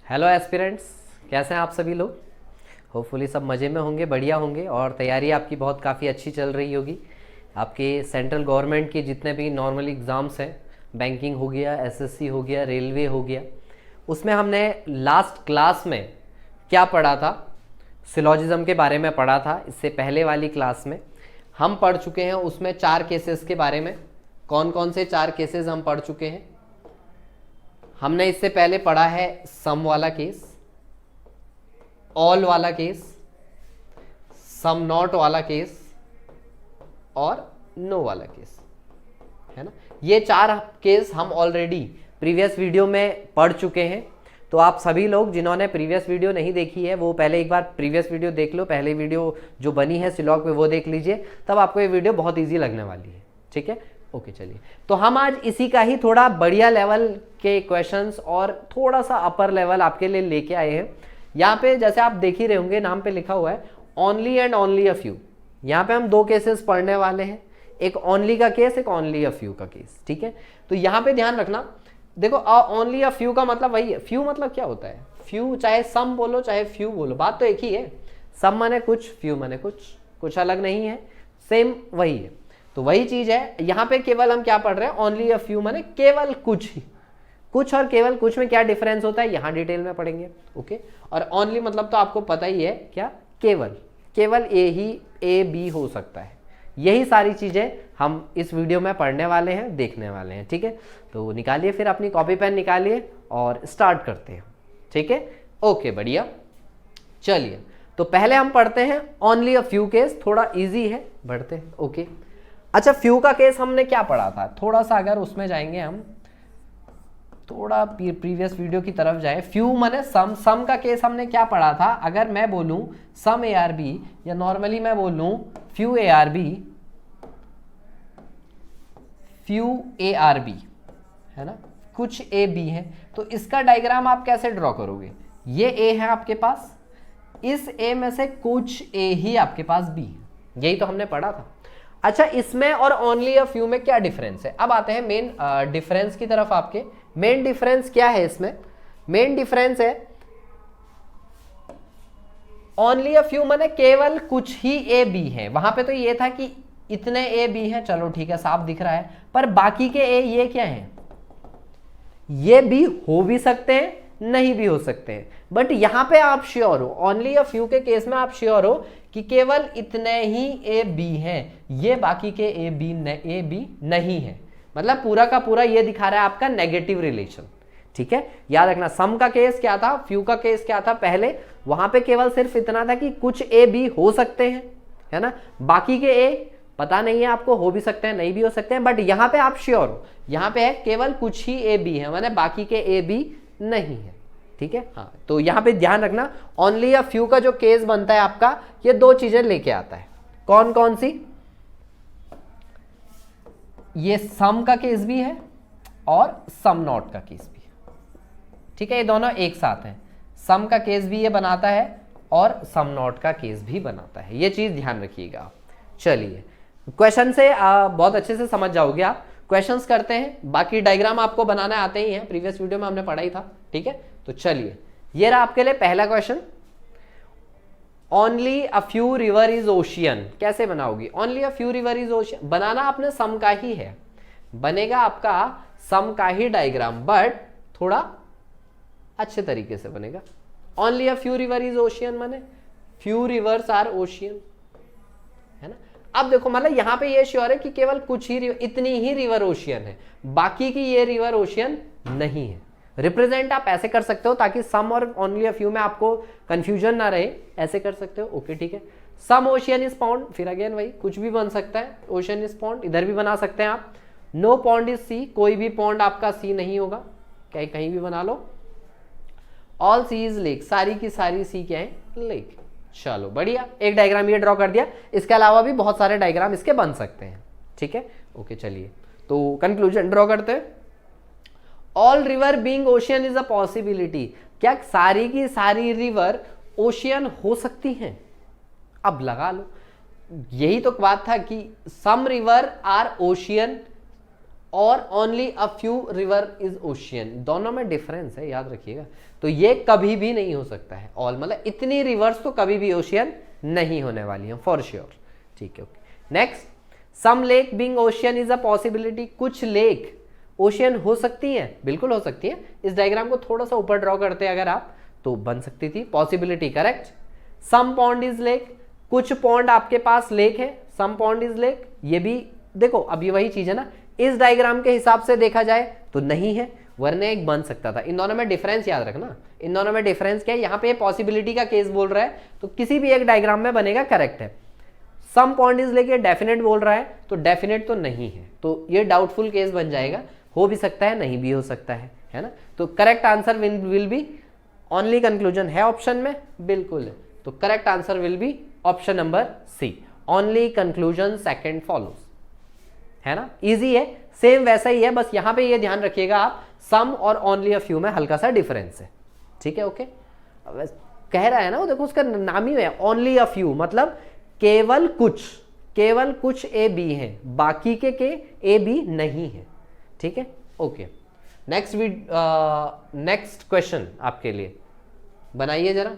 Hello aspirants, कैसे हैं आप सभी लोग। होपफुली सब मज़े में होंगे, बढ़िया होंगे और तैयारी आपकी बहुत काफ़ी अच्छी चल रही होगी। आपके सेंट्रल गवर्नमेंट के जितने भी नॉर्मल एग्ज़ाम्स हैं, बैंकिंग हो गया, एसएससी हो गया, रेलवे हो गया, उसमें हमने लास्ट क्लास में क्या पढ़ा था, सिलॉजिज्म के बारे में पढ़ा था। इससे पहले वाली क्लास में हम पढ़ चुके हैं उसमें 4 केसेस के बारे में। कौन कौन से 4 केसेस हम पढ़ चुके हैं? हमने इससे पहले पढ़ा है सम वाला केस, ऑल वाला केस, सम नॉट वाला केस और नो वाला केस, है ना। ये 4 केस हम ऑलरेडी प्रीवियस वीडियो में पढ़ चुके हैं। तो आप सभी लोग जिन्होंने प्रीवियस वीडियो नहीं देखी है वो पहले एक बार प्रीवियस वीडियो देख लो। पहले वीडियो जो बनी है सिलॉग पे वो देख लीजिए, तब आपको ये वीडियो बहुत ईजी लगने वाली है। ठीक है, ओके चलिए। तो हम आज इसी का ही थोड़ा बढ़िया लेवल के क्वेश्चंस और थोड़ा सा अपर लेवल आपके लिए लेके आए हैं। यहाँ पे जैसे आप देख ही रहे होंगे, नाम पे लिखा हुआ है only and only a few. यहाँ पे हम 2 केसेस पढ़ने वाले हैं, एक ओनली का केस, एक ओनली अ फ्यू का केस। ठीक है, तो यहाँ पे ध्यान रखना। देखो ओनली अ फ्यू का मतलब वही है। फ्यू मतलब क्या होता है? फ्यू चाहे सम बोलो चाहे फ्यू बोलो, बात तो एक ही है। सम माने कुछ, फ्यू माने कुछ अलग नहीं है, सेम वही है। तो वही चीज है यहाँ पे। केवल हम क्या पढ़ रहे हैं? ओनली अ फ्यू माने केवल कुछ ही। कुछ और केवल कुछ में क्या डिफरेंस होता है यहाँ डिटेल में पढ़ेंगे। ओके, और ओनली मतलब तो आपको पता ही है क्या? केवल ए ही ए बी हो सकता है। यही सारी चीजें हम इस वीडियो में पढ़ने वाले हैं, देखने वाले हैं। ठीक है, तो निकालिए फिर अपनी कॉपी पेन निकालिए और स्टार्ट करते हैं। ठीक है, ओके बढ़िया। चलिए, तो पहले हम पढ़ते हैं ओनली अ फ्यू केस, थोड़ा इजी है, बढ़ते हैं। ओके, अच्छा, फ्यू का केस हमने क्या पढ़ा था? थोड़ा सा अगर उसमें जाएंगे हम, थोड़ा प्रीवियस वीडियो की तरफ जाए। फ्यू माने सम का केस हमने क्या पढ़ा था? अगर मैं बोलूं सम ए आर बी, या नॉर्मली मैं बोलूं फ्यू ए आर बी, है ना, कुछ ए बी है, तो इसका डायग्राम आप कैसे ड्रॉ करोगे? ये ए है आपके पास, इस ए में से कुछ ए ही आपके पास बी है। यही तो हमने पढ़ा था। अच्छा, इसमें और ओनली अ फ्यू में क्या डिफरेंस है? अब आते हैं मेन डिफरेंस की तरफ। आपके मेन डिफरेंस क्या है इसमें? मेन डिफरेंस है ओनली अ फ्यू माने केवल कुछ ही ए बी है। वहां पे तो ये था कि इतने ए बी हैं, चलो ठीक है, साफ दिख रहा है, पर बाकी के ए ये क्या हैं? ये भी हो भी सकते हैं, नहीं भी हो सकते हैं। बट यहां पे आप श्योर हो, ओनली अ फ्यू के केस में आप श्योर हो कि केवल इतने ही ए बी हैं, ये बाकी के ए बी नहीं है। मतलब पूरा का पूरा ये दिखा रहा है आपका नेगेटिव रिलेशन। ठीक है, याद रखना। सम का केस क्या था, फ्यू का केस क्या था? पहले वहां पे केवल सिर्फ इतना था कि कुछ ए बी हो सकते हैं, है ना, बाकी के ए पता नहीं है आपको, हो भी सकते हैं, नहीं भी हो सकते हैं। बट यहां पे आप श्योर हो, यहां पे है केवल कुछ ही ए बी है, माने बाकी के ए बी नहीं है। ठीक है, हाँ, तो यहां पे ध्यान रखना, ओनली अ फ्यू का जो केस बनता है आपका, ये 2 चीजें लेके आता है। कौन कौन सी? ये सम का केस भी है और सम नॉट का केस भी है। ठीक है, ये दोनों एक साथ हैं। सम का केस भी ये बनाता है और सम नॉट का केस भी बनाता है। ये चीज ध्यान रखिएगा आप। चलिए, क्वेश्चन से बहुत अच्छे से समझ जाओगे आप। क्वेश्चंस करते हैं, बाकी डायग्राम आपको बनाने आते ही हैं, प्रीवियस वीडियो में हमने पढ़ा ही था। ठीक है, तो चलिए, ये रहा आपके लिए पहला question. Only a few river is ocean कैसे बनाओगी? Only a few river is ocean बनाना आपने सम का ही है, बनेगा आपका सम का ही डायग्राम, बट थोड़ा अच्छे तरीके से बनेगा। Only a few river is ocean माने फ्यू रिवर्स आर ओशियन, है ना। अब देखो, मतलब यहां पे ये श्योर है कि केवल कुछ ही इतनी ही रिवर ओशियन है, बाकी की ये रिवर ओशियन नहीं है। रिप्रेजेंट आप ऐसे कर सकते हो ताकि सम और ओनली अ फ्यू में आपको कंफ्यूजन ना रहे, ऐसे कर सकते हो। ओके ठीक है, सम ओशियन इज पॉन्ड, फिर अगेन वही कुछ भी बन सकता है। ओशियन इज पॉन्ड इधर भी बना सकते हैं आप। नो पॉन्ड इज सी, कोई भी पॉन्ड आपका सी नहीं होगा, कहीं भी बना लो। ऑल सी इज लेक, सारी की सारी सी क्या है? लेक। चलो बढ़िया, एक डायग्राम ये ड्रॉ कर दिया। इसके अलावा भी बहुत सारे डायग्राम इसके बन सकते हैं। ठीक है, ओके चलिए, तो कंक्लूजन ड्रॉ करते हैं। All river being ocean is a possibility, क्या सारी की सारी रिवर ओशियन हो सकती हैं? अब लगा लो, यही तो बात था कि सम रिवर आर ओशियन और only a few river is ocean, दोनों में डिफरेंस है, याद रखिएगा। तो ये कभी भी नहीं हो सकता है, ऑल मतलब इतनी रिवर्स तो कभी भी ओशियन नहीं होने वाली है फॉर श्योर, ठीक है। Okay next, some lake being ocean is a possibility, कुछ लेक ओशियन हो सकती हैं, बिल्कुल हो सकती हैं। इस डायग्राम को थोड़ा सा ऊपर ड्रॉ करते हैं अगर आप, तो बन सकती थी possibility, correct. Some pond is lake, कुछ पॉन्ड आपके पास लेक है, सम पॉन्ड इज लेक, ये भी देखो अब ये वही चीज है ना, इस डायग्राम के हिसाब से देखा जाए तो नहीं है, वरने एक बन सकता था। इन दोनों में डिफरेंस याद रखना, इन दोनों में डिफरेंस क्या है, यहाँ पे पॉसिबिलिटी का केस बोल रहा है तो किसी भी एक डायग्राम में बनेगा, करेक्ट है। सम पॉइंट इज लेके डेफिनेट बोल रहा है तो डेफिनेट तो नहीं है, तो ये डाउटफुल केस बन जाएगा, हो भी सकता है नहीं भी हो सकता है ना। तो correct answer will be only conclusion है ऑप्शन में, बिल्कुल है। तो correct answer will be option number C, only conclusion second follows, है ना। इजी है, सेम वैसा ही है, बस यहां पे ये ध्यान रखिएगा आप, सम और ओनली अ फ्यू में हल्का सा डिफरेंस है, ठीक है। ओके कह रहा है ना वो, देखो उसका नाम ही है ओनली अ फ्यू, मतलब केवल कुछ ए बी हैं, बाकी के ए बी नहीं है, ठीक है। ओके नेक्स्ट क्वेश्चन आपके लिए बनाइए जरा,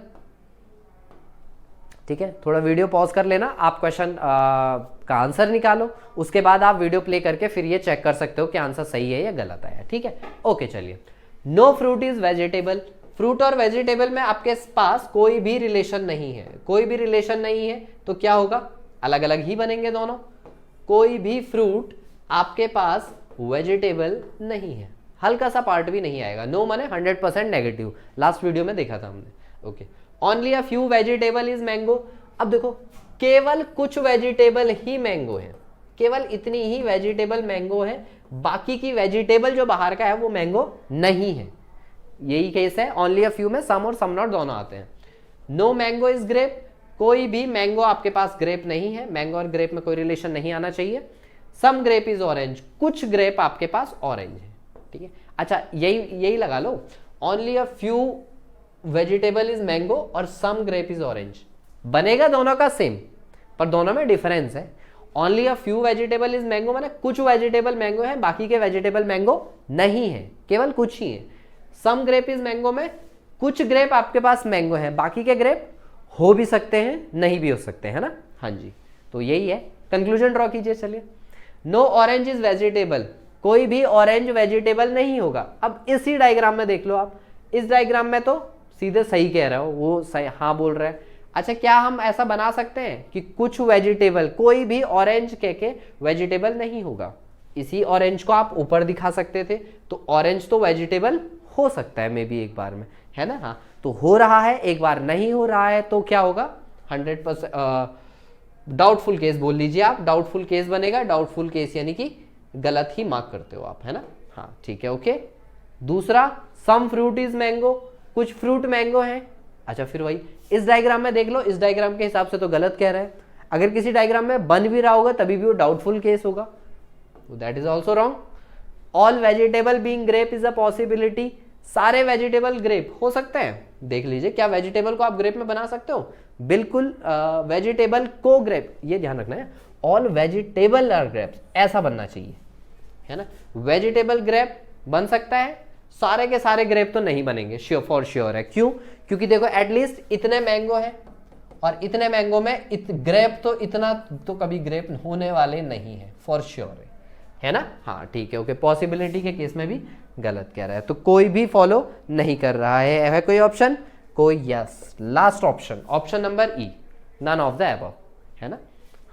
ठीक है। थोड़ा वीडियो पॉज कर लेना, आप क्वेश्चन का आंसर निकालो, उसके बाद आप वीडियो प्ले करके फिर ये चेक कर सकते हो कि आंसर सही है या गलत है, ठीक है। ओके चलिए, no fruit is vegetable, fruit और वेजिटेबल में आपके पास कोई भी रिलेशन नहीं है, कोई भी रिलेशन नहीं है तो क्या होगा, अलग अलग ही बनेंगे दोनों। कोई भी फ्रूट आपके पास वेजिटेबल नहीं है, हल्का सा पार्ट भी नहीं आएगा, नो माने 100% नेगेटिव, लास्ट वीडियो में देखा था हमने। Okay only a few vegetable is mango, अब देखो केवल कुछ वेजिटेबल ही मैंगो है, केवल इतनी ही वेजिटेबल मैंगो है, बाकी की वेजिटेबल जो बाहर का है वो मैंगो नहीं है, यही केस है। ओनली अ फ्यू में सम और सम नॉट दोनों आते हैं। नो मैंगो इज ग्रेप, कोई भी मैंगो आपके पास ग्रेप नहीं है, मैंगो और ग्रेप में कोई रिलेशन नहीं आना चाहिए। सम ग्रेप इज ऑरेंज, कुछ ग्रेप आपके पास ऑरेंज है, ठीक है। अच्छा यही लगा लो, only a few vegetable is mango और सम ग्रेप इज ऑरेंज, बनेगा दोनों का सेम पर दोनों में डिफरेंस है। Only a few vegetable is mango माने कुछ वेजिटेबल मैंगो है, बाकी के वेजिटेबल मैंगो नहीं है, केवल कुछ ही है। सम ग्रेप इज मैंगो में कुछ ग्रेप आपके पास मैंगो है, बाकी के ग्रेप हो भी सकते हैं नहीं भी हो सकते हैं ना, हाँ जी। तो यही है, कंक्लूजन ड्रॉ कीजिए चलिए। नो ऑरेंज इज वेजिटेबल, कोई भी ऑरेंज वेजिटेबल नहीं होगा। अब इसी डायग्राम में देख लो आप, इस डायग्राम में तो सीधे सही कह रहे हो, वो सही हाँ बोल रहे हैं। अच्छा क्या हम ऐसा बना सकते हैं कि कुछ वेजिटेबल, कोई भी ऑरेंज के वेजिटेबल नहीं होगा, इसी ऑरेंज को आप ऊपर दिखा सकते थे, तो ऑरेंज तो वेजिटेबल हो सकता है मे बी एक बार में, है ना। हाँ तो हो रहा है, एक बार नहीं हो रहा है तो क्या होगा, 100% डाउटफुल केस बोल लीजिए आप, डाउटफुल केस बनेगा। डाउटफुल केस यानी कि गलत ही मार्क करते हो आप, है ना। हाँ ठीक है ओके। दूसरा सम फ्रूट इज मैंगो, कुछ फ्रूट मैंगो है। अच्छा फिर वही इस डायग्राम में देख लो, इस डायग्राम के हिसाब से तो गलत कह रहा है, अगर किसी डायग्राम में बन भी रहा होगा तभी भी वो डाउटफुल केस होगा, तो that is also wrong. All vegetable being grape is a possibility, सारे वेजिटेबल ग्रेप हो सकते हैं, देख लीजिए क्या वेजिटेबल को आप ग्रेप में बना सकते हो, बिल्कुल वेजिटेबल को ग्रेप, ये ध्यान रखना है, ऑल वेजिटेबल आर ग्रेप्स ऐसा बनना चाहिए, है ना। वेजिटेबल ग्रेप बन सकता है, सारे के सारे ग्रेप तो नहीं बनेंगे, श्योर फॉर श्योर है। क्यों, क्योंकि देखो एटलीस्ट इतने मैंगो है और इतने मैंगो में ग्रेप तो इतना तो कभी ग्रेप होने वाले नहीं है, फॉर श्योर है ना। हाँ ठीक है ओके, पॉसिबिलिटी के केस में भी गलत कह रहा है, तो कोई भी फॉलो नहीं कर रहा है कोई ऑप्शन, कोई yes, last option, option number E, none of the above, है ना।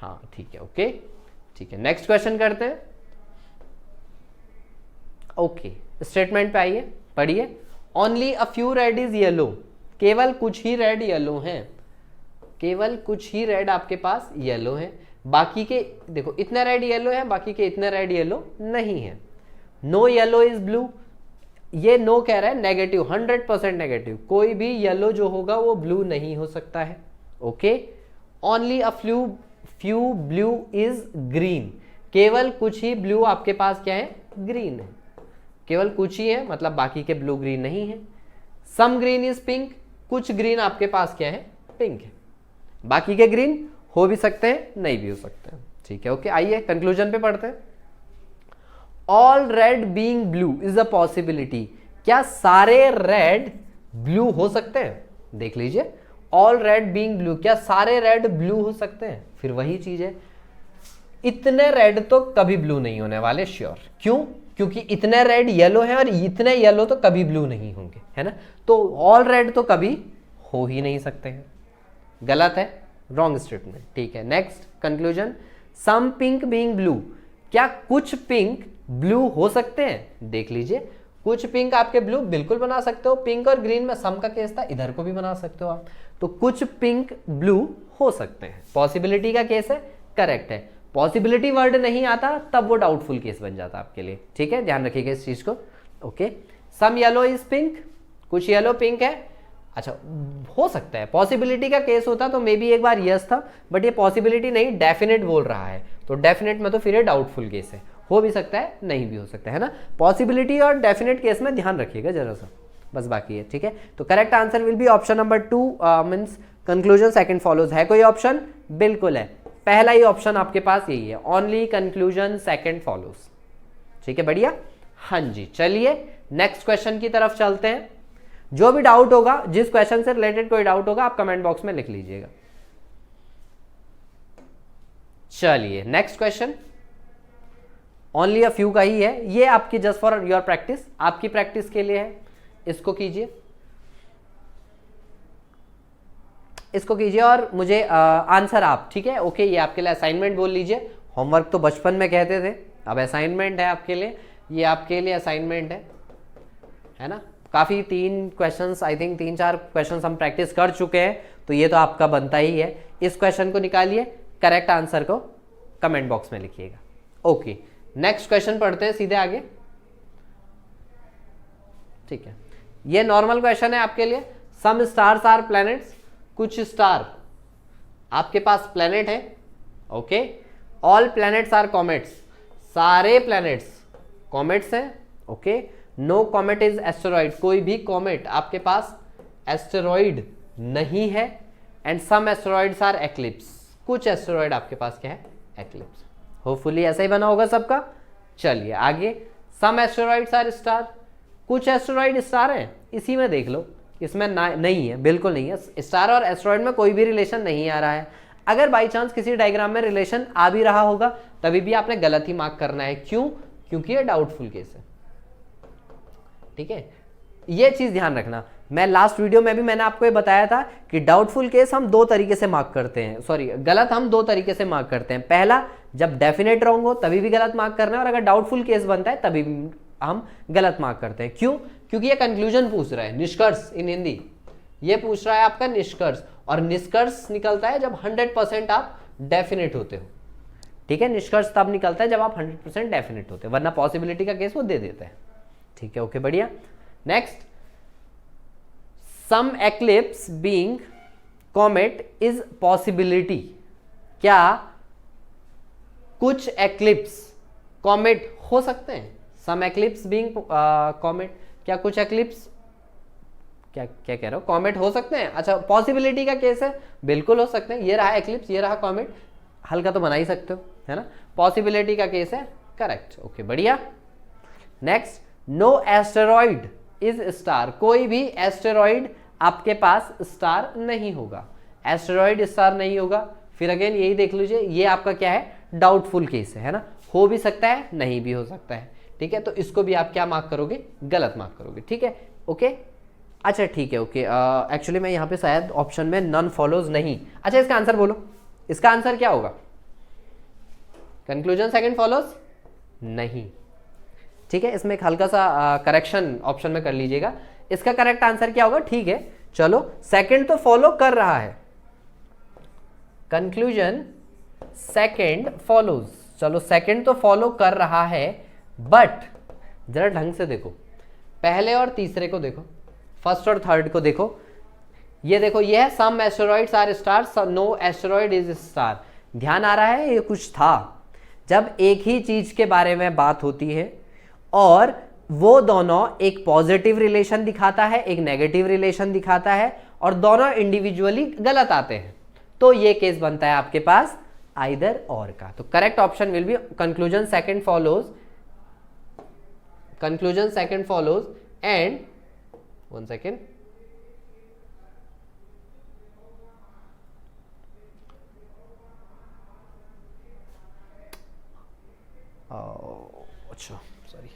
हाँ ठीक है ओके, ठीक है नेक्स्ट क्वेश्चन करते हैं। ओके स्टेटमेंट पे आइए, पढ़िए। Only a few red is yellow, केवल कुछ ही रेड येलो हैं, केवल कुछ ही रेड आपके पास येलो है, बाकी के देखो इतने रेड येलो है, बाकी के इतने रेड येलो नहीं है। नो येलो इज ब्लू, ये नो कह रहा है नेगेटिव, 100% नेगेटिव, कोई भी येलो जो होगा वो ब्लू नहीं हो सकता है। Okay only a few blue is green, केवल कुछ ही ब्लू आपके पास क्या है, ग्रीन है, केवल कुछ ही है मतलब बाकी के ब्लू ग्रीन नहीं है। सम ग्रीन इज पिंक, कुछ ग्रीन आपके पास क्या है, पिंक है, बाकी के ग्रीन हो भी सकते हैं नहीं भी हो सकते हैं, ठीक है ओके। आइए कंक्लूजन पे पढ़ते हैं। All red being blue is a possibility, क्या सारे रेड ब्लू हो सकते हैं? देख लीजिए, ऑल रेड बीइंग ब्लू, क्या सारे रेड ब्लू हो सकते हैं? फिर वही चीज है, इतने रेड तो कभी ब्लू नहीं होने वाले, श्योर। क्यों? क्योंकि इतने रेड येलो हैं और इतने येलो तो कभी ब्लू नहीं होंगे, है ना। तो ऑल रेड तो कभी हो ही नहीं सकते हैं, गलत है, रॉन्ग स्टेटमेंट। ठीक है, नेक्स्ट कंक्लूजन, सम पिंक बीइंग ब्लू, क्या कुछ पिंक ब्लू हो सकते हैं? देख लीजिए, कुछ पिंक आपके ब्लू बिल्कुल बना सकते हो, पिंक और ग्रीन में सम का केस था, इधर को भी बना सकते हो आप, तो कुछ पिंक ब्लू हो सकते हैं, पॉसिबिलिटी का केस है, करेक्ट है। पॉसिबिलिटी वर्ड नहीं आता तब वो डाउटफुल केस बन जाता आपके लिए, ठीक है, ध्यान रखिएगा इस चीज को। Okay, some yellow is pink, कुछ येलो पिंक है, अच्छा हो सकता है, पॉसिबिलिटी का केस होता तो मे बी एक बार यस था, बट ये पॉसिबिलिटी नहीं, डेफिनेट बोल रहा है, तो डेफिनेट में तो फिर ये डाउटफुल केस है, हो भी सकता है नहीं भी हो सकता है ना। पॉसिबिलिटी और डेफिनेट केस में ध्यान रखिएगा जरा सा, बस बाकी है, ठीक है। तो correct answer will be option number 2 means conclusion second follows. है कोई ऑप्शन? बिल्कुल है, पहला ही ऑप्शन आपके पास यही है, ओनली कंक्लूजन सेकंड फॉलोज, ठीक है, बढ़िया। हाँ जी, चलिए नेक्स्ट क्वेश्चन की तरफ चलते हैं। जो भी डाउट होगा, जिस क्वेश्चन से रिलेटेड कोई डाउट होगा, आप कमेंट बॉक्स में लिख लीजिएगा। चलिए next question, only a few का ही है ये, आपकी जस्ट फॉर योर प्रैक्टिस, आपकी प्रैक्टिस के लिए है, इसको कीजिए, इसको कीजिए और मुझे आंसर आप, ठीक है, ओके, ये आपके लिए असाइनमेंट बोल लीजिए, होमवर्क तो बचपन में कहते थे, अब असाइनमेंट है आपके लिए, ये आपके लिए असाइनमेंट है ना। काफ़ी 3 क्वेश्चंस, आई थिंक 3-4 क्वेश्चंस हम प्रैक्टिस कर चुके हैं, तो ये तो आपका बनता ही है। इस क्वेश्चन को निकालिए, करेक्ट आंसर को कमेंट बॉक्स में लिखिएगा। ओके, नेक्स्ट क्वेश्चन पढ़ते हैं सीधे आगे, ठीक है। ये नॉर्मल क्वेश्चन है आपके लिए, सम स्टार्स आर प्लैनेट्स, कुछ स्टार आपके पास प्लैनेट है, okay. All planets are comets, सारे प्लैनेट्स कॉमेट्स हैं, okay. No comet is asteroid, कोई भी कॉमेट आपके पास एस्टेरॉइड नहीं है। And some asteroids are eclipse, कुछ एस्टेरॉइड आपके पास क्या है? एक्लिप्स। होपफुली ऐसा ही बना होगा सबका। चलिए आगे, सम एस्टेरॉइड्स आर स्टार, कुछ एस्टेरॉइड स्टार हैं, इसी में देख लो, इसमें नहीं है, बिल्कुल नहीं है, स्टार और एस्टेरॉइड में कोई भी रिलेशन नहीं आ रहा है। अगर बाई चांस किसी डायग्राम में रिलेशन आ भी रहा होगा, तभी भी आपने गलत ही मार्क करना है। क्यों? क्योंकि ये डाउटफुल केस है, ठीक है, ये चीज ध्यान रखना। मैं लास्ट वीडियो में भी मैंने आपको ये बताया था कि डाउटफुल केस हम 2 तरीके से मार्क करते हैं, सॉरी गलत हम 2 तरीके से मार्क करते हैं। पहला, जब डेफिनेट रॉन्ग हो तभी भी गलत मार्क करना है, और अगर डाउटफुल केस बनता है तभी हम गलत मार्क करते हैं। क्यों? क्योंकि ये कंक्लूजन पूछ रहा है, निष्कर्ष इन हिंदी, ये पूछ रहा है आपका निष्कर्ष, और निष्कर्ष निकलता है जब 100% आप डेफिनेट होते हो, ठीक है। निष्कर्ष तब निकलता है जब आप 100% डेफिनेट होते हो, वरना पॉसिबिलिटी का केस वो दे देता है, ठीक है, ओके, बढ़िया। Next, some eclipse being comet is possibility, क्या कुछ एक्लिप्स कॉमेट हो सकते हैं? सम एक्लिप्स बीइंग कॉमेट, क्या कुछ एक्लिप्स, क्या क्या कह रहा हूं, कॉमेट हो सकते हैं? अच्छा, पॉसिबिलिटी का केस है, बिल्कुल हो सकते हैं, ये रहा एक्लिप्स, ये रहा कॉमेट, हल्का तो बना ही सकते हो, है ना। पॉसिबिलिटी का केस है, करेक्ट, ओके, बढ़िया। Next, no asteroid is star, कोई भी एस्टेरॉइड आपके पास स्टार नहीं होगा, एस्टेरॉइड स्टार नहीं होगा। फिर अगेन यही देख लीजिए, ये आपका क्या है? डाउटफुल केस है ना, हो भी सकता है, नहीं भी हो सकता है, ठीक है। तो इसको भी आप क्या मार्क करोगे? गलत मार्क करोगे, ठीक है, ओके। अच्छा ठीक है, ओके, एक्चुअली मैं यहाँ पे शायद ऑप्शन में नन फॉलोज नहीं, अच्छा इसका आंसर बोलो, इसका आंसर क्या होगा? कंक्लूजन सेकंड फॉलोज नहीं, ठीक है, इसमें एक हल्का सा करेक्शन ऑप्शन में कर लीजिएगा। इसका करेक्ट आंसर क्या होगा? ठीक है, चलो, सेकंड तो फॉलो कर रहा है, कंक्लूजन सेकंड फॉलोज, चलो सेकंड तो फॉलो कर रहा है, बट जरा ढंग से देखो, पहले और तीसरे को देखो, फर्स्ट और थर्ड को देखो, ये देखो, ये है some asteroids are stars, no asteroid is star. ध्यान आ रहा है? ये कुछ था, जब एक ही चीज के बारे में बात होती है और वो दोनों एक पॉजिटिव रिलेशन दिखाता है, एक नेगेटिव रिलेशन दिखाता है, और दोनों इंडिविजुअली गलत आते हैं, तो ये केस बनता है आपके पास आइदर और का। तो correct option will be conclusion second follows conclusion second follows and, one second, अच्छा सॉरी,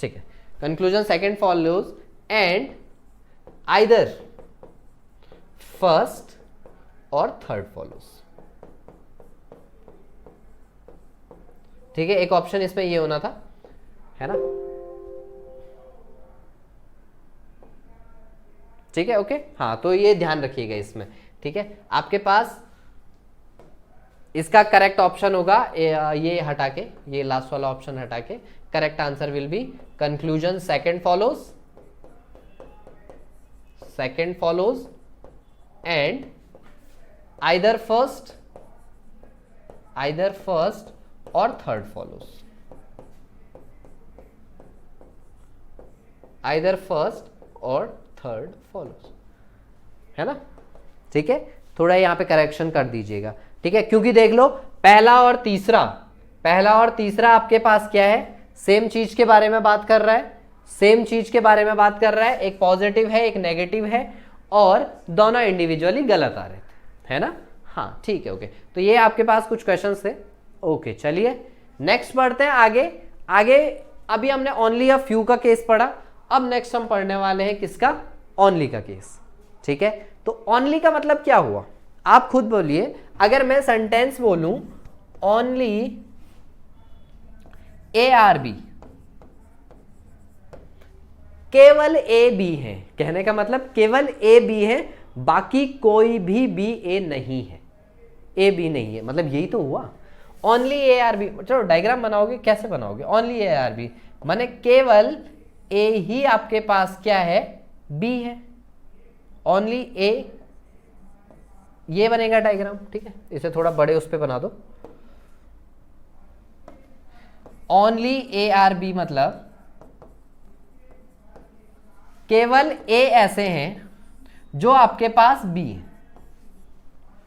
ठीक है, conclusion second follows and either first और थर्ड फॉलोज। ठीक है, एक ऑप्शन इसमें ये होना था, है ना? ठीक है, ओके, हाँ, तो ये ध्यान रखिएगा इसमें। ठीक है, आपके पास इसका करेक्ट ऑप्शन होगा ये हटा के, ये लास्ट वाला ऑप्शन हटा के, correct answer will B conclusion second follows and either first और थर्ड फॉलोज, आइदर फर्स्ट और थर्ड फॉलोज, है ना? ठीक है, थोड़ा यहाँ पे करेक्शन कर दीजिएगा। ठीक है, क्योंकि देख लो पहला और तीसरा आपके पास क्या है, सेम चीज के बारे में बात कर रहा है, एक पॉजिटिव है एक नेगेटिव है, और दोनों इंडिविजुअली गलत आ रहे थे, है ना? हाँ, ठीक है, ओके, तो ये आपके पास कुछ क्वेश्चंस थे। ओके, चलिए नेक्स्ट बढ़ते हैं आगे। अभी हमने ओनली अ फ्यू का केस पढ़ा, अब नेक्स्ट हम पढ़ने वाले हैं किसका, ओनली का केस। ठीक है, तो ओनली का मतलब क्या हुआ, आप खुद बोलिए। अगर मैं सेंटेंस बोलूं ओनली ए आर बी, केवल ए बी है, कहने का मतलब केवल ए बी है, बाकी कोई भी बी ए नहीं है, ए बी नहीं है, मतलब यही तो हुआ। ओनली ए आर बी, चलो डायग्राम बनाओगे, कैसे बनाओगे? ओनली ए आर बी माने केवल ए ही आपके पास क्या है, बी है, ओनली ए, ये बनेगा डायग्राम। ठीक है, इसे थोड़ा बड़े उस पे बना दो। ओनली ए आर बी मतलब केवल ए ऐसे हैं जो आपके पास बी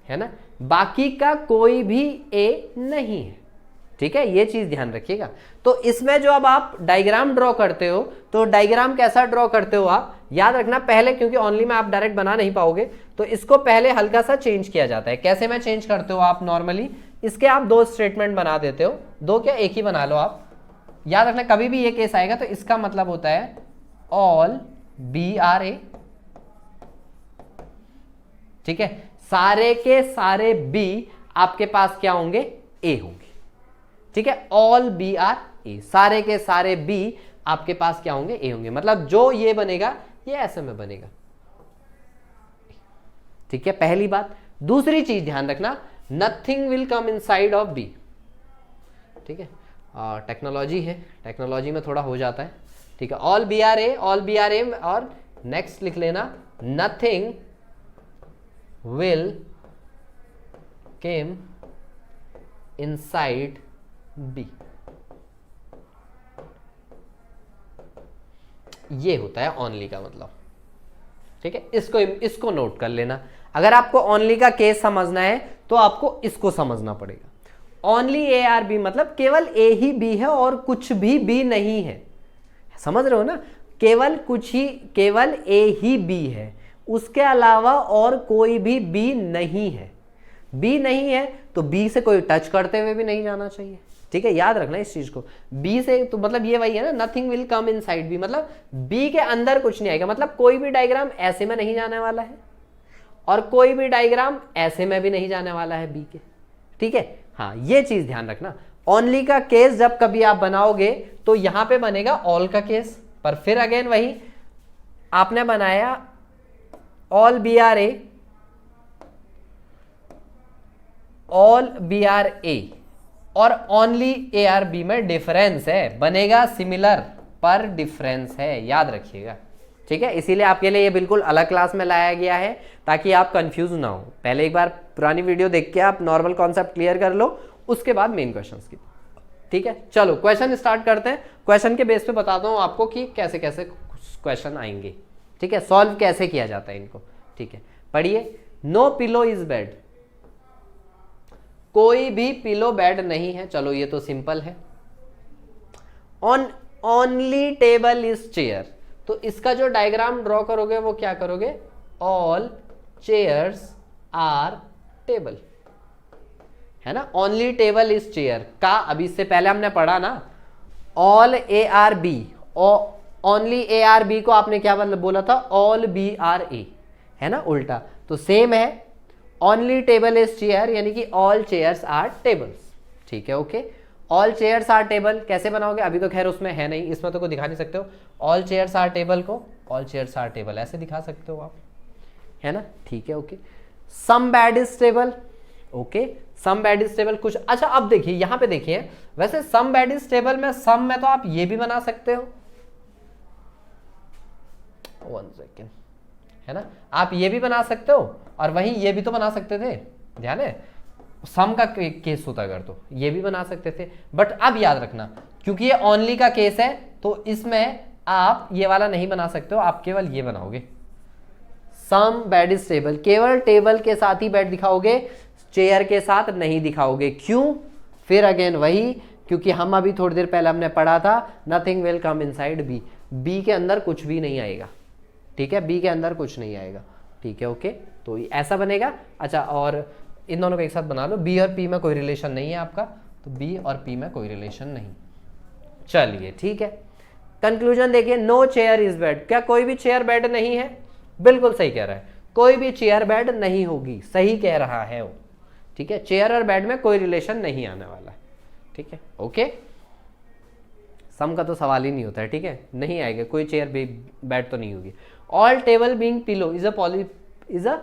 है ना, बाकी का कोई भी ए नहीं है। ठीक है, ये चीज ध्यान रखिएगा। तो इसमें जो अब आप डायग्राम ड्रॉ करते हो, तो डायग्राम कैसा ड्रॉ करते हो आप, याद रखना पहले, क्योंकि ओनली में आप डायरेक्ट बना नहीं पाओगे, तो इसको पहले हल्का सा चेंज किया जाता है। कैसे में चेंज करते हो आप, नॉर्मली इसके आप दो स्टेटमेंट बना देते हो, दो क्या एक ही बना लो आप। याद रखना कभी भी ये केस आएगा तो इसका मतलब होता है ऑल बी आर ए। ठीक है, सारे के सारे बी आपके पास क्या होंगे, ए होंगे। ठीक है, ऑल बी आर ए, सारे के सारे बी आपके पास क्या होंगे, ए होंगे, मतलब जो ये बनेगा ये ऐसे में बनेगा। ठीक है, पहली बात। दूसरी चीज ध्यान रखना, nothing will come inside of B. ठीक है, टेक्नोलॉजी है, टेक्नोलॉजी में थोड़ा हो जाता है। ठीक है, ऑल बी आर ए, और नेक्स्ट लिख लेना nothing will came inside B. ये होता है ओनली का मतलब। ठीक है, इसको नोट कर लेना। अगर आपको ओनली का केस समझना है तो आपको इसको समझना पड़ेगा। ओनली ए आर बी मतलब केवल ए ही बी है और कुछ भी बी नहीं है। समझ रहे हो ना, केवल ए ही बी है, उसके अलावा और कोई भी बी नहीं है। बी नहीं है तो बी से कोई टच करते हुए भी नहीं जाना चाहिए। ठीक है, याद रखना इस चीज को। बी से तो मतलब ये वही है ना, nothing will come inside B, मतलब बी के अंदर कुछ नहीं आएगा, मतलब कोई भी डायग्राम ऐसे में नहीं जाने वाला है और कोई भी डायग्राम ऐसे में भी नहीं जाने वाला है बी के। ठीक है, हाँ, ये चीज ध्यान रखना। ओनली का केस जब कभी आप बनाओगे तो यहां पे बनेगा ऑल का केस, पर फिर अगेन वही आपने बनाया all B are A, all B are A और ओनली ए आर बी में डिफरेंस है, बनेगा सिमिलर पर डिफरेंस है, याद रखिएगा। ठीक है, इसीलिए आपके लिए ये बिल्कुल अलग क्लास में लाया गया है ताकि आप कंफ्यूज ना हो। पहले एक बार पुरानी वीडियो देख के आप नॉर्मल कॉन्सेप्ट क्लियर कर लो, उसके बाद मेन क्वेश्चंस की। ठीक है, चलो क्वेश्चन स्टार्ट करते हैं। क्वेश्चन के बेस पे बताता हूँ आपको कि कैसे कैसे क्वेश्चन आएंगे। ठीक है, सॉल्व कैसे किया जाता है इनको। ठीक है, पढ़िए। नो पिलो इज बेड, कोई भी पिलो बेड नहीं है। चलो ये तो सिंपल है। On only table is chair, तो इसका जो डायग्राम ड्रॉ करोगे वो क्या करोगे, ऑल चेयर्स आर टेबल, है ना। ओनली टेबल इज चेयर का अभी इससे पहले हमने पढ़ा ना, all A are B, only A are B को आपने क्या मतलब बोला था, ऑल बी आर ए, है ना, उल्टा। तो सेम है, ओनली टेबल इज चेयर यानी कि ऑल चेयर्स आर टेबल्स, ठीक है, okay. All chairs are table कैसे बनाओगे, अभी तो खैर उसमें है नहीं, इसमें तो कोई दिखा नहीं सकते हो। ऑल चेयर्स आर टेबल को ऑल चेयर्स आर टेबल ऐसे दिखा सकते हो आप, है ना, ठीक है, okay. Some bed is table, okay, some bed is table कुछ। अच्छा अब देखिए यहां पे देखिए, वैसे सम बैड इज टेबल में सम में तो आप ये भी बना सकते हो, 1 सेकेंड, है ना, आप ये भी बना सकते हो और वहीं ये भी तो बना सकते थे, ध्यान है, सम का केस होता अगर तो ये भी बना सकते थे। बट अब याद रखना क्योंकि ये ओनली का केस है तो इसमें आप ये वाला नहीं बना सकते हो, आप केवल ये बनाओगे, सम बैड इज टेबल, केवल टेबल के साथ ही बैड दिखाओगे, चेयर के साथ नहीं दिखाओगे। क्यों, फिर अगेन वही, क्योंकि हम अभी थोड़ी देर पहले हमने पढ़ा था nothing will come inside B, B के अंदर कुछ भी नहीं आएगा, ठीक है, बी के अंदर कुछ नहीं आएगा, ठीक है, ओके। तो ऐसा बनेगा। अच्छा और इन दोनों को एक साथ बना लो, बी और पी में कोई रिलेशन नहीं है आपका, तो बी और पी में कोई रिलेशन नहीं, चलिए ठीक है। कंक्लूजन देखिए, नो चेयर इज बेड, क्या कोई भी चेयर बेड नहीं है, बिल्कुल सही कह रहा है, कोई भी चेयर बेड नहीं होगी, सही कह रहा है वो, ठीक है, चेयर और बेड में कोई रिलेशन नहीं आने वाला है, ठीक है, ओके। सम का तो सवाल ही नहीं होता है, ठीक है, नहीं आएगा, कोई चेयर बेड तो नहीं होगी। All table being pillow is a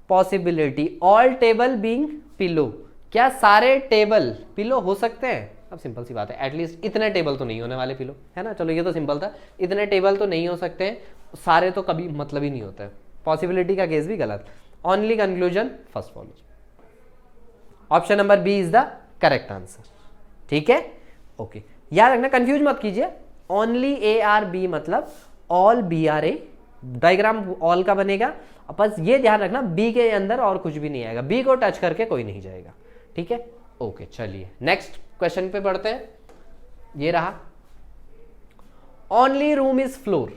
possibility, all table being pillow, क्या सारे टेबल पिलो हो सकते हैं, अब सिंपल सी बात है, एटलीस्ट इतने टेबल तो नहीं होने वाले पिलो, है ना, चलो ये तो सिंपल था, इतने टेबल तो नहीं हो सकते हैं, सारे तो कभी मतलब ही नहीं होता है, पॉसिबिलिटी का केस भी गलत। Only conclusion first follows, option number B is the correct answer, ठीक है, ओके। याद रखना, कंफ्यूज मत कीजिए, ओनली ए आर बी मतलब all B are A, diagram all का बनेगा, बस ये ध्यान रखना बी के अंदर और कुछ भी नहीं आएगा, बी को टच करके कोई नहीं जाएगा, ठीक है, ओके। चलिए नेक्स्ट क्वेश्चन पे बढ़ते हैं, ये रहा, ओनली रूम इज फ्लोर,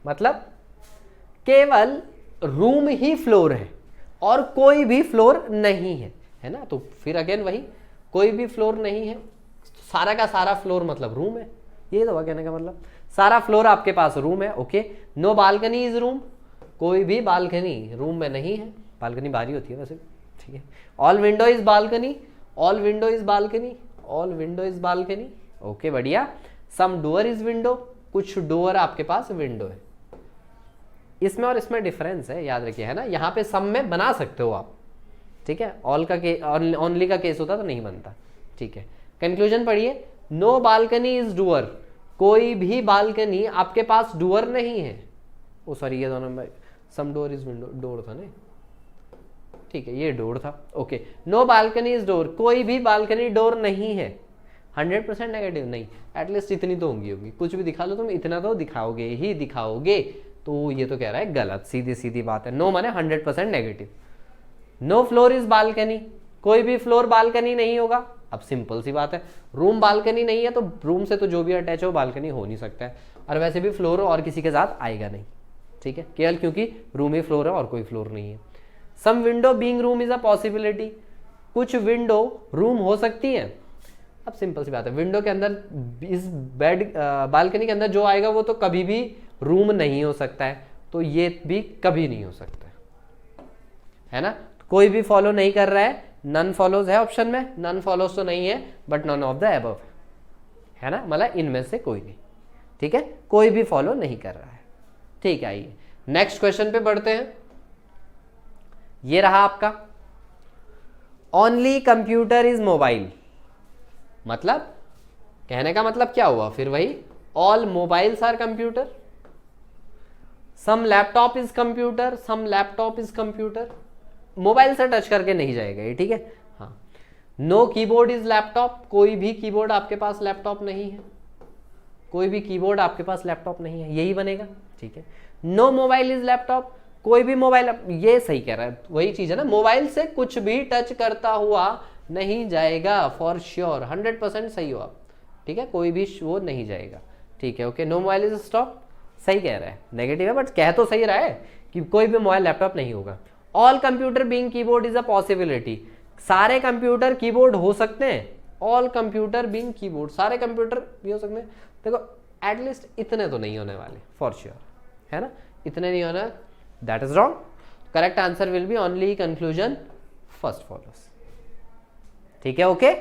मतलब केवल रूम ही फ्लोर है और कोई भी फ्लोर नहीं है ना, तो फिर अगेन वही, कोई भी फ्लोर नहीं है, सारा का सारा फ्लोर मतलब रूम है, ये तो कहने का मतलब, सारा फ्लोर आपके पास रूम है, okay. No balcony is room, कोई भी बालकनी रूम में नहीं है, बालकनी बाहरी होती है वैसे, ठीक है। All window is balcony, all window is balcony, all window is balcony, okay, बढ़िया। सम डोअर इज विंडो, कुछ डोअर आपके पास विंडो है, इसमें और इसमें डिफरेंस है, याद रखिए, है ना, यहाँ पे सम में बना सकते हो आप, ठीक है, ऑल का ओनली का केस होता तो नहीं बनता, ठीक है। कंक्लूजन पढ़िए, नो बालकनी इज डोअर, कोई भी बालकनी आपके पास डोअर नहीं है, ओ सॉरी ये दोनों में some door is window, door था नहीं, ठीक है, ये डोर था, okay. No balcony is door, कोई भी बालकनी डोर नहीं है, 100% नेगेटिव नहीं, एटलीस्ट इतनी तो होगी, कुछ भी दिखा लो तुम, इतना तो दिखाओगे ही दिखाओगे, तो ये तो कह रहा है गलत, सीधी सीधी बात है, नो माने 100% negative. No floor is balcony, कोई भी फ्लोर बालकनी नहीं होगा, अब सिंपल सी बात है, रूम बालकनी नहीं है तो रूम से तो जो भी अटैच हो बालकनी हो नहीं सकता है, और वैसे भी फ्लोर और किसी के साथ आएगा नहीं, ठीक है, केवल क्योंकि रूम ही फ्लोर है और कोई फ्लोर नहीं है। Some window being room is a possibility, कुछ विंडो रूम हो सकती है, अब सिंपल सी बात है, विंडो के अंदर इस बेड बालकनी के अंदर जो आएगा वो तो कभी भी रूम नहीं हो सकता है, तो ये भी कभी नहीं हो सकता है ना, कोई भी फॉलो नहीं कर रहा है, नन फॉलोज है ऑप्शन में, नन फॉलोज तो नहीं है but none of the above है ना, मतलब इनमें से कोई नहीं, ठीक है, कोई भी फॉलो नहीं कर रहा है, ठीक है। आइए नेक्स्ट क्वेश्चन पे बढ़ते हैं, ये रहा आपका, ओनली कंप्यूटर इज मोबाइल, मतलब कहने का मतलब क्या हुआ, फिर वही, all mobiles are computer, some laptop is computer, some laptop is computer, mobile से टच करके नहीं जाएगा ये, ठीक है, हाँ। नो कीबोर्ड इज लैपटॉप, कोई भी कीबोर्ड आपके पास लैपटॉप नहीं है, कोई भी कीबोर्ड आपके पास लैपटॉप नहीं है, यही बनेगा, ठीक है। नो मोबाइल इज लैपटॉप, कोई भी मोबाइल, ये सही कह रहा है, वही चीज है ना, मोबाइल से कुछ भी टच करता हुआ नहीं जाएगा, फॉर श्योर 100% सही हो आप, ठीक है, कोई भी वो नहीं जाएगा, ठीक है। Okay, no mobile is stop, सही कह रहा है, नेगेटिव है बट कह तो सही रहा है कि कोई भी मोबाइल लैपटॉप नहीं होगा। All computer being keyboard is a possibility, सारे कंप्यूटर कीबोर्ड हो सकते हैं। ऑल कंप्यूटर बीइंग कीबोर्ड, सारे कंप्यूटर भी हो सकते हैं। देखो एटलीस्ट इतने तो नहीं होने वाले फॉर श्योर, है ना, इतने नहीं होना, that is wrong. Correct answer will be only conclusion first follows, ठीक है। ओके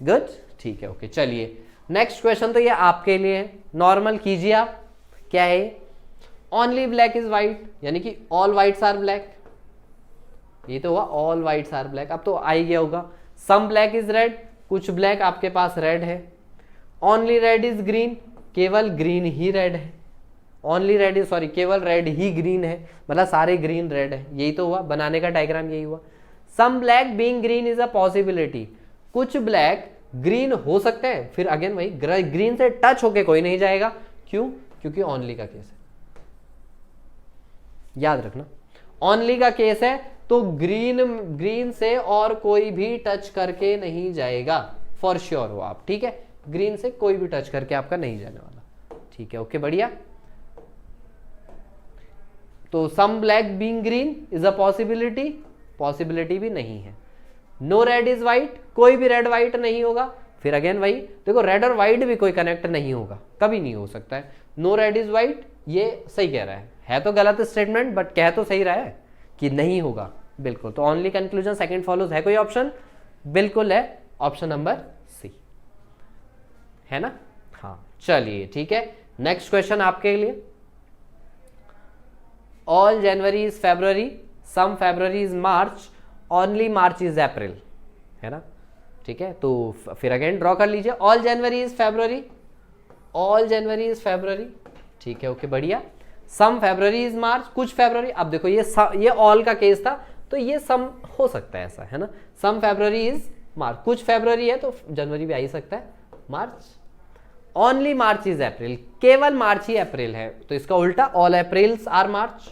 गुड, ठीक है। ओके चलिए नेक्स्ट क्वेश्चन तो ये आपके लिए नॉर्मल कीजिए आप, क्या है, ओनली ब्लैक इज वाइट, यानी कि ऑल वाइट्स आर ब्लैक, ये तो हुआ ऑल वाइट्स आर ब्लैक, अब तो आ ही गया होगा। सम ब्लैक इज रेड, कुछ ब्लैक आपके पास रेड है। ओनली रेड इज ग्रीन, केवल ग्रीन ही रेड है। ओनली रेड इज सॉरी केवल रेड ही ग्रीन है, मतलब सारे ग्रीन रेड है, यही तो हुआ, बनाने का डायग्राम यही हुआ। Some black being green is a possibility, कुछ ब्लैक ग्रीन हो सकते हैं, फिर अगेन वही ग्रीन से टच होके कोई नहीं जाएगा, क्यों, क्योंकि ओनली का केस है, याद रखना ओनली का केस है, तो ग्रीन से और कोई भी टच करके नहीं जाएगा, फॉर श्योर हो आप, ठीक है, ग्रीन से कोई भी टच करके आपका नहीं जाने वाला, ठीक है। ओके बढ़िया, तो some black being green is a possibility, possibility भी नहीं है। नो रेड इज वाइट, कोई भी रेड वाइट नहीं होगा, फिर अगेन वही, देखो रेड और वाइट भी कोई कनेक्ट नहीं होगा, कभी नहीं हो सकता है। नो रेड इज वाइट, ये सही कह रहा है तो गलत स्टेटमेंट बट कह तो सही रहा है कि नहीं होगा, बिल्कुल। तो ओनली कंक्लूजन सेकंड फॉलोज है कोई ऑप्शन, बिल्कुल है, ऑप्शन नंबर सी, है ना। हाँ चलिए ठीक है, नेक्स्ट क्वेश्चन आपके लिए। All January is February, some February is March, only March is April, है ना, ठीक है। तो फिर अगेन ड्रॉ कर लीजिए, all January is February, all January is February, ठीक है। ओके बढ़िया, सम फेब्रुवरी इज मार्च, कुछ फेब्रुवरी, अब देखो ये ऑल का केस था तो ये सम हो सकता है ऐसा, है ना, सम फेब्रुवरी इज मार्च, कुछ फेब्रुवरी है तो जनवरी भी आ ही सकता है, मार्च। ओनली मार्च इज अप्रैल, केवल मार्च ही अप्रैल है, तो इसका उल्टा ऑल अप्रैल्स आर मार्च,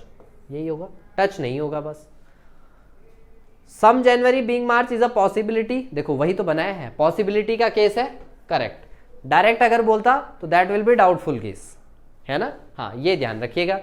यही होगा, टच नहीं होगा बस। Some January being March is a possibility, देखो वही तो बनाया है, पॉसिबिलिटी का केस है, करेक्ट। डायरेक्ट अगर बोलता तो that will be doubtful case, है ना, हाँ ये ध्यान रखिएगा।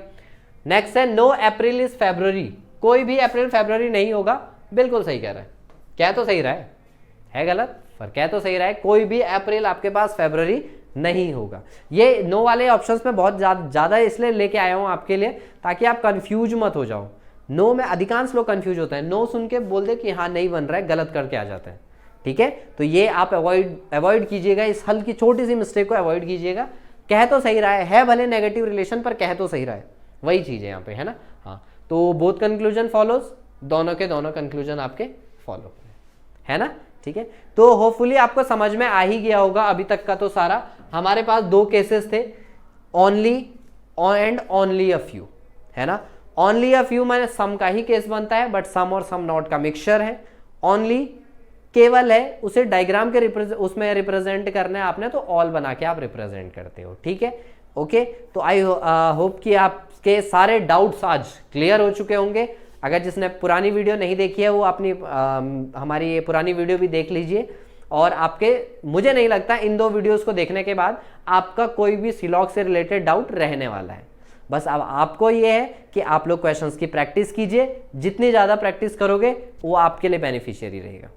नेक्स्ट है नो अप्रैल इज फेब्रुवरी, कोई भी अप्रैल फेब्रुवरी नहीं होगा, बिल्कुल सही कह रहा है, क्या तो सही रहा है गलत पर क्या तो सही रहा है, कोई भी अप्रैल आपके पास फेब्रुवरी नहीं होगा। ये नो वाले ऑप्शंस में बहुत ज़्यादा इसलिए लेके आया हूँ आपके लिए ताकि आप कंफ्यूज मत हो जाओ। नो में अधिकांश लोग कंफ्यूज होते हैं, नो सुन के बोल दे कि हाँ नहीं बन रहा है, गलत करके आ जाते हैं, ठीक है। तो ये आप अवॉइड कीजिएगा, इस हल्की छोटी सी मिस्टेक को अवॉइड कीजिएगा। कह तो सही रहा है भले नेगेटिव रिलेशन पर कह तो सही रहा है, वही चीज़ है यहाँ पे, है ना। हाँ तो बोथ कंक्लूजन फॉलोज, दोनों के दोनों कंक्लूजन आपके फॉलो, है ना, ठीक है। तो होपफुली आपको समझ में आ ही गया होगा अभी तक का। तो सारा हमारे पास दो केसेस थे, only and only a few, है ना। ओनली अ फ्यू माने सम का ही केस बनता है, बट सम और सम नॉट का मिक्सचर है। ओनली केवल है, उसे डायग्राम के उसमें रिप्रेजेंट करना है आपने, तो ऑल बना के आप रिप्रेजेंट करते हो, ठीक है। ओके, तो आई होप कि आपके सारे डाउट्स आज क्लियर हो चुके होंगे। अगर जिसने पुरानी वीडियो नहीं देखी है वो अपनी हमारी ये पुरानी वीडियो भी देख लीजिए, और आपके मुझे नहीं लगता इन दो वीडियोस को देखने के बाद आपका कोई भी सिलॉग से रिलेटेड डाउट रहने वाला है। बस अब आपको ये है कि आप लोग क्वेश्चंस की प्रैक्टिस कीजिए, जितनी ज़्यादा प्रैक्टिस करोगे वो आपके लिए बेनिफिशियरी रहेगा,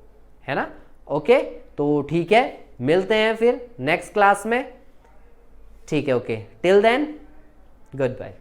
है ना। ओके, तो ठीक है, मिलते हैं फिर नेक्स्ट क्लास में, ठीक है। Okay, till then good bye.